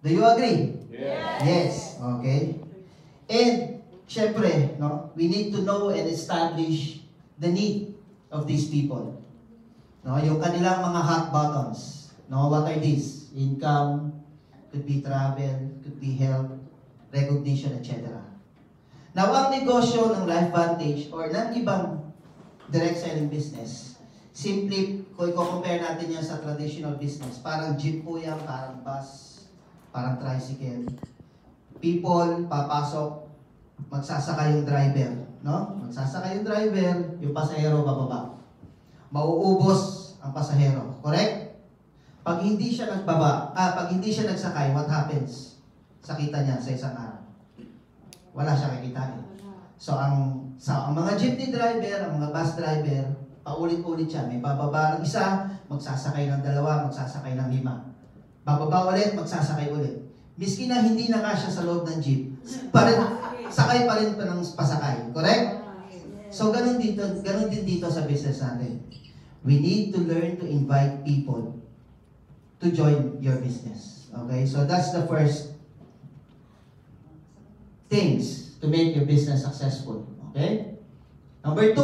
Do you agree? Yes. Yes. Okay. And, syempre, no, we need to know and establish the need of these people. No, yung kanilang mga hot buttons. No, what are these? Income, could be travel, could be health, recognition, etc. Now, ang negosyo ng LifeVantage or ng ibang direct selling business, simply, kung i-compare natin yan sa traditional business, parang jeep po yan, parang bus, parang tricycle. People, papasok, magsasaka yung driver, no? Magsasaka yung driver, yung pasahero bababa. Mauubos ang pasahero, correct? Pag hindi siya nagsakay, what happens? Sakita niya sa isang araw. Wala siya kikitain. So ang mga jeepney driver, ang mga bus driver, paulit-ulit siya. May bababa ng isa, magsasakay ng dalawa, magsasakay ng 5. Bababa ulit, magsasakay ulit. Miski na hindi na kasya sa loob ng jeep, sakay pa rin pa ng pasakay. Correct? So ganun din dito sa business natin. We need to learn to invite people to join your business. Okay? So that's the first things to make your business successful. Okay? Number 2.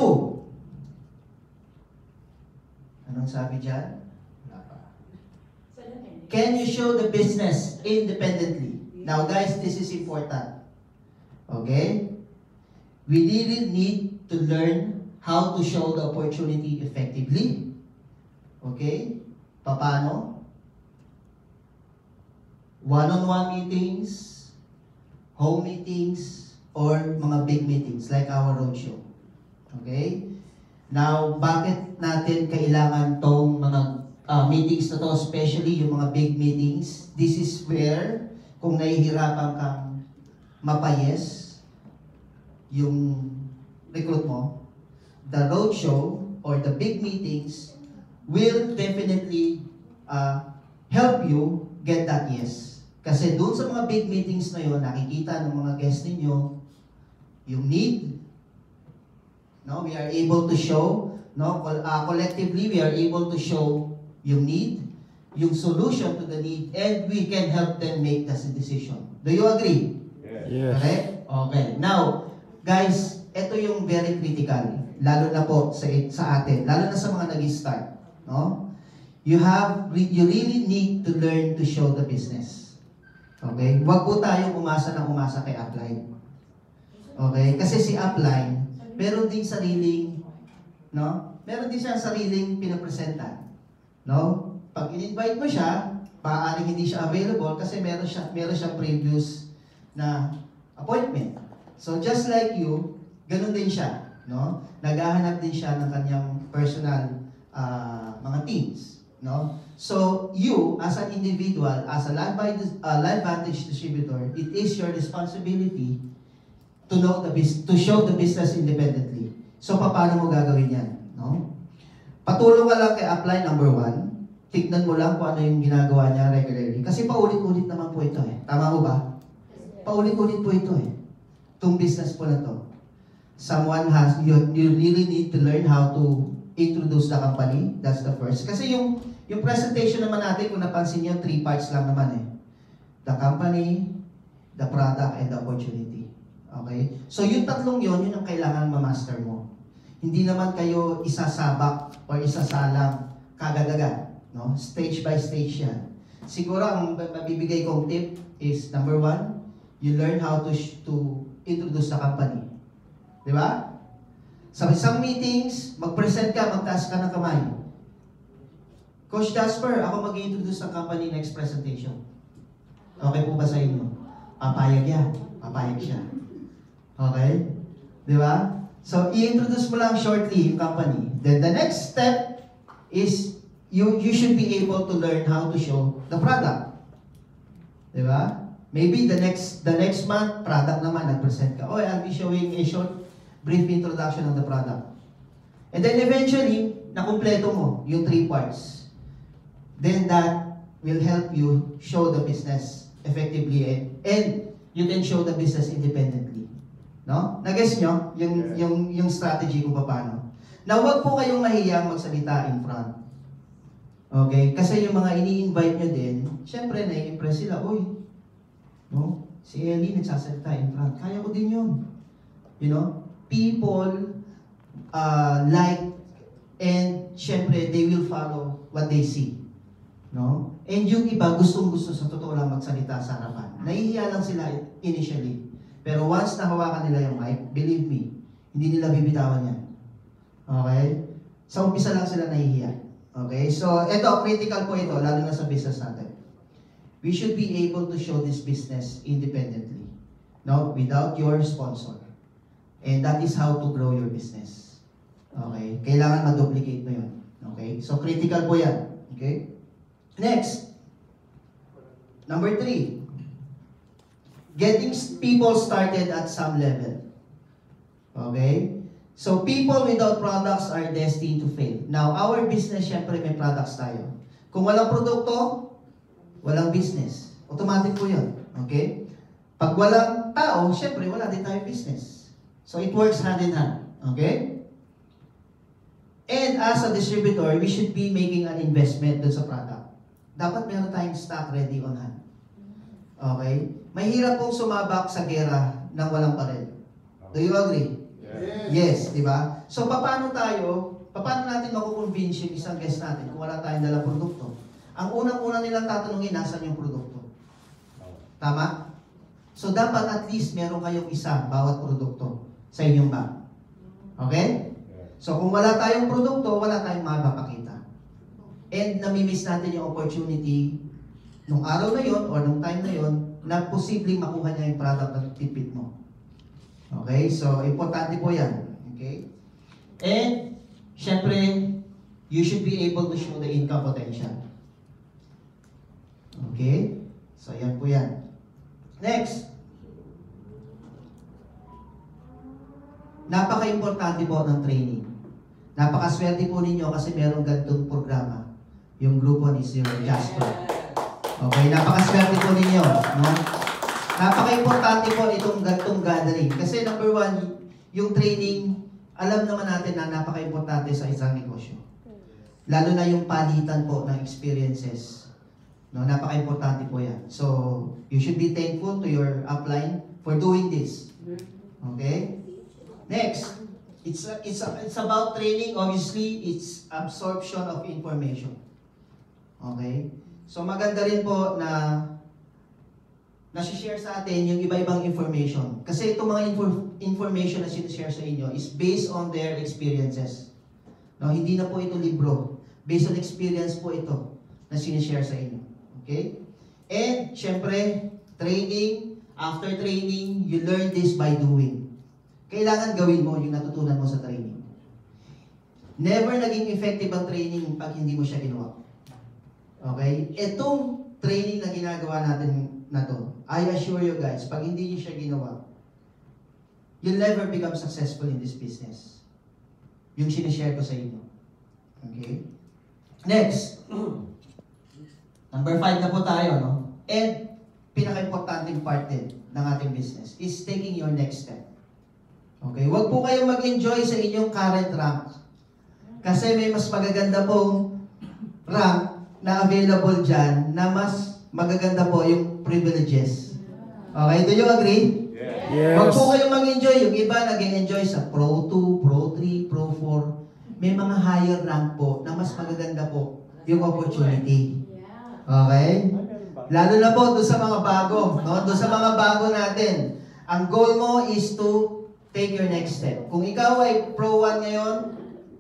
Anong sabi dyan? Wala pa. Can you show the business independently? Now guys, this is important. Okay? We really need to learn how to show the opportunity effectively. Okay? Paano? One-on-one meetings, home meetings, or mga big meetings like our roadshow. Okay? Now, bakit natin kailangan tong mga meetings na to, especially yung mga big meetings? This is where, kung nahihirapan kang mapayes yung recruit mo, the roadshow or the big meetings will definitely help you get that yes. Kasi doon sa mga big meetings na yun, nakikita ng mga guests ninyo yung need. No, we are able to show, no, collectively we are able to show yung need, yung solution to the need, and we can help them make the decision. Do you agree? Yes. Okay? Okay. Now, guys, ito yung very critical, lalo na po sa atin, lalo na sa mga nag-start, no? You really need to learn to show the business. Okay? Huwag po tayong umasa kay Upline. Okay? Kasi si Upline, meron din sariling, no? Meron din siyang sariling pinapresenta. No? Pag in-invite mo siya, maaaring hindi siya available kasi meron siyang previous na appointment. So just like you, ganun din siya, no? Naghahanap din siya ng kanyang personal mga teams, no? So you as an individual, as a LifeVantage distributor, it is your responsibility to show the business independently. So paano mo gagawin 'yan, no? Patulong ka lang kay Upline number 1. Tignan mo lang kung ano yung ginagawa niya regularly. Kasi paulit-ulit naman po ito eh. Tama mo ba? Paulit-ulit po ito eh. Itong business po na to. You really need to learn how to introduce the company. That's the first. Kasi yung presentation naman natin, kung napansin niyo, 3 parts lang naman eh. The company, the product, and the opportunity. Okay? So yung tatlong yun ang kailangan ma-master mo. Hindi naman kayo isasabak or isasalang kagad-agad. No? Stage by stage yan. Siguro ang mabibigay kong tip is number 1, you learn how to introduce the company. Di ba? Sa isang meetings, mag-present ka, magtaas ka ng kamay. Coach Jasper, ako mag-introduce ng company next presentation. Okay po ba sa inyo? Papayag yan. Papayag siya. Okay? Di ba? So, i-introduce mo lang shortly yung company. Then the next step is you should be able to learn how to show the product. Di ba? Maybe the next month, product naman, nag-present ka. Oh, I'll be showing a short, brief introduction of the product. And then eventually, nakumpleto mo yung 3 parts. Then that will help you show the business effectively and you can show the business independently. No? Nag-guess nyo yung strategy kung paano. Now, wag po kayong mahiyang magsalita in front. Okay? Kasi yung mga ini-invite nyo din, syempre, nai-impress sila, uy, No? Si Ellie nagsasalita in front. Kaya ko din yun. You know? People like, and syempre, they will follow what they see. No? And yung iba, gustong-gusto sa totoo lang magsalita sa harapan. Nahihiya lang sila initially. Pero once nahawakan nila yung mic, believe me, hindi nila bibitawan yan. Okay? Sa umpisa lang sila nahihiya. Okay? So, ito, critical po ito, lalo na sa business natin. We should be able to show this business independently. No? Without your sponsor. And that is how to grow your business. Okay? Kailangan ma-duplicate mo yun. Okay? So, critical po yan. Okay? Next. Number 3. Getting people started at some level. Okay? So, people without products are destined to fail. Now, our business, syempre may products tayo. Kung walang produkto, walang business. Automatic po yun. Okay? Pag walang tao, syempre wala din tayo business. So, it works hand in hand. Okay? And as a distributor, we should be making an investment dun sa product. Dapat meron tayong stock ready on hand. Okay? Mahirap pong sumabak sa gera nang walang baril. Do you agree? Yes, di ba? So, paano natin makukonvince yung isang guest natin kung wala tayong dalang produkto? Ang unang-una nilang tatanungin, nasan yung produkto? Tama? So, dapat at least meron kayong isa bawat produkto sa inyong bag. Okay? So, kung wala tayong produkto, wala tayong mapapakita. And namimiss natin yung opportunity nung araw na yon or nung time na yon na posibleng makuha niya yung product na tipid mo. Okay? So, importante po yan. Okay? And, syempre, you should be able to show the income potential. Okay? So, yan po yan. Next. Napaka-importante po ng training. Napakaswerte po ninyo kasi merong ganitong programa. Yung grupo ni Sir Jasper. Okay, napakaswerte po ninyo. No? Napaka-importante po itong ganitong gathering. Kasi number 1, yung training, alam naman natin na napaka-importante sa isang negosyo. Lalo na yung palitan po ng experiences. No, napaka-importante po yan. So, you should be thankful to your upline for doing this. Okay? Next, it's about training. Obviously, it's absorption of information. Okay? So, maganda rin po na nasi-share sa atin yung iba-ibang information. Kasi itong mga information na sinishare sa inyo is based on their experiences. No, hindi na po ito libro. Based on experience po ito na sinishare sa inyo. Okay? And, syempre, training. After training, you learn this by doing. Kailangan gawin mo yung natutunan mo sa training. Never naging effective ang training pag hindi mo siya ginawa. Okay? Itong training na ginagawa natin na to, I assure you guys, pag hindi niyo siya ginawa, you'll never become successful in this business. Yung sinishare ko sa inyo. Okay? Next. Number 5 na po tayo, no? And, pinaka-importanting part din ng ating business is taking your next step. Okay? Huwag po kayong mag-enjoy sa inyong current rank. Kasi may mas magaganda pong rank na available dyan na mas magaganda po yung privileges. Okay? Do you agree? Yes. Huwag po kayong mag-enjoy. Yung iba nag-enjoy sa Pro 2, Pro 3, Pro 4. May mga higher rank po na mas magaganda po yung opportunity. Okay? Lalo na po doon sa mga bago. No? Doon sa mga bago natin. Ang goal mo is to take your next step. Kung ikaw ay Pro 1 ngayon,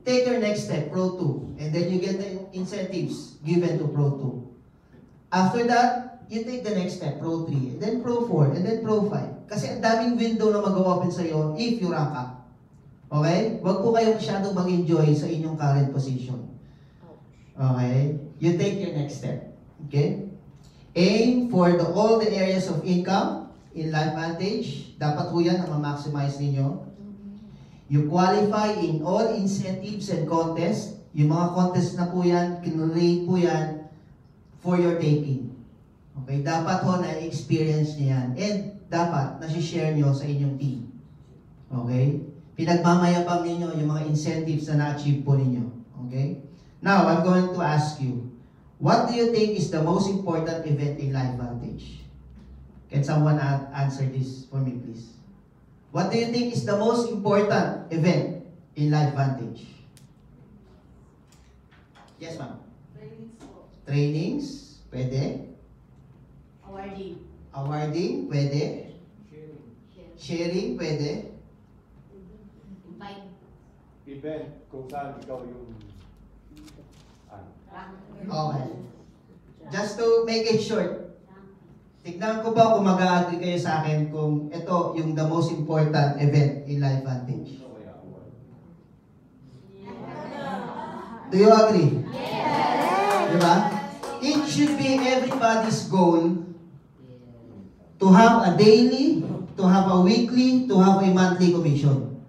take your next step, Pro 2. And then you get the incentives given to Pro 2. After that, you take the next step, Pro 3, and then Pro 4, and then Pro 5. Kasi ang daming window na mag-open sa'yo if you rank up. Okay? Huwag po kayo masyadong mag-enjoy sa inyong current position. Okay? You take your next step. Okay? Aim for all the areas of income in LifeVantage. Dapat po yan na ma-maximize ninyo. You qualify in all incentives and contests. Yung mga contest na po yan, kinrate po yan for your taking. Okay? Dapat po na-experience niyo yan. And dapat na-share nyo sa inyong team. Okay? Pinagmamayabang ninyo yung mga incentives na na-achieve po ninyo. Okay? Now, I'm going to ask you, what do you think is the most important event in LifeVantage? Can someone answer this for me, please? What do you think is the most important event in LifeVantage? Yes, ma'am. Trainings po. Trainings, pwede. Awarding. Awarding, pwede. Share. Sharing, pwede. Invite. Event kung saan ikaw yung Okay. Just to make it short, tignan ko ba kung mag-a-agree kayo sa akin kung ito yung the most important event in LifeVantage. Do you agree? Yes! Diba? It should be everybody's goal to have a daily, to have a weekly, to have a monthly commission.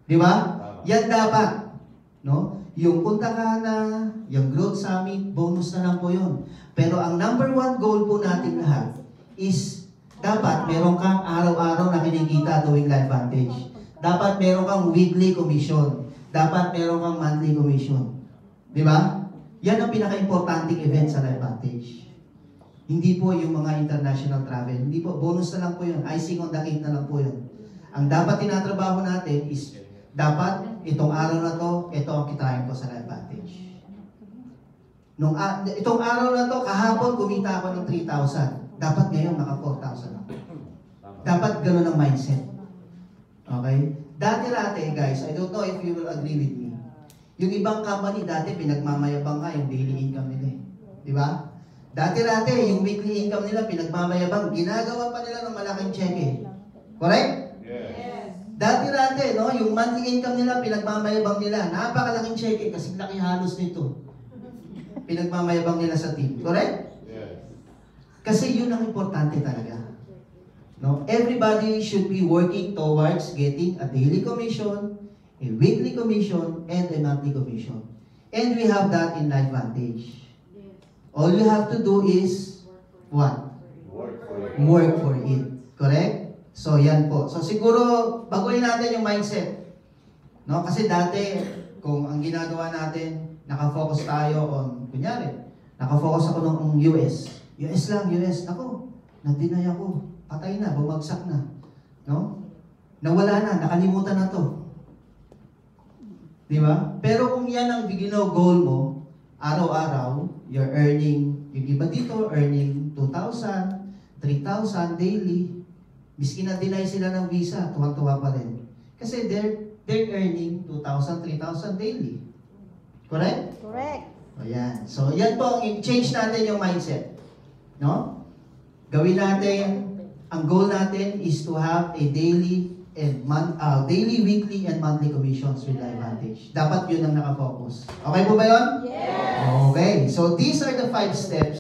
Diba? Yan dapat. No? Yung punta ka na, yung growth summit, bonus na lang po yun. Pero ang number one goal po natin lahat is dapat meron kang araw-araw na kinikita doing LifeVantage. Dapat meron kang weekly commission. Dapat meron kang monthly commission. Di ba? Yan ang pinaka-importanting event sa LifeVantage. Hindi po yung mga international travel. Hindi po. Bonus na lang po yun. Icing on the cake na lang po yun. Ang dapat tinatrabaho natin is dapat itong araw na to, ito ang kitain ko sa LifeVantage. Itong araw na to, kahapon kumita ako ng 3,000. Dapat ngayon naka 4,000 ako. Dapat ganun ang mindset. Okay? Dati-dati, guys, I don't know if you will agree with me. Yung ibang company, dati pinagmamayabang ka yung daily income nila. Di ba? Dati-dati, yung weekly income nila, pinagmamayabang, ginagawa pa nila ng malaking cheque. Correct? Yes. Dati-dati, no, yung monthly income nila, pinagmamayabang nila. Napakalaking cheque kasi laki halos nito. Pinagmamayabang nila sa team. Correct? Yes. Kasi yun ang importante talaga. No? Everybody should be working towards getting a daily commission, a weekly commission, and a monthly commission. And we have that in LifeVantage. All you have to do is what? Work for it. Work for it. Correct? So, yan po. So, siguro, baguhin natin yung mindset. No? Kasi dati, kung ang ginagawa natin, nakafocus tayo on, kunyari, nakafocus ako ng US. US lang, US. Ako, na-deny ako. Patay na, bumagsak na. No? Nawala na, nakalimutan na to. Di ba? Pero kung yan ang goal mo, araw-araw, you're earning, yung iba dito, earning 2,000, 3,000 daily. Miski na-deny sila ng visa, tuwa-tuwa pa rin. Kasi they're earning 2,000, 3,000 daily. Correct? Correct. O yan. So, yan po, i-change natin yung mindset. No? Gawin natin, ang goal natin is to have a daily, weekly, and monthly commissions with LifeVantage. Dapat yun ang nakafocus. Okay po ba yun? Yes. Okay. So, these are the 5 steps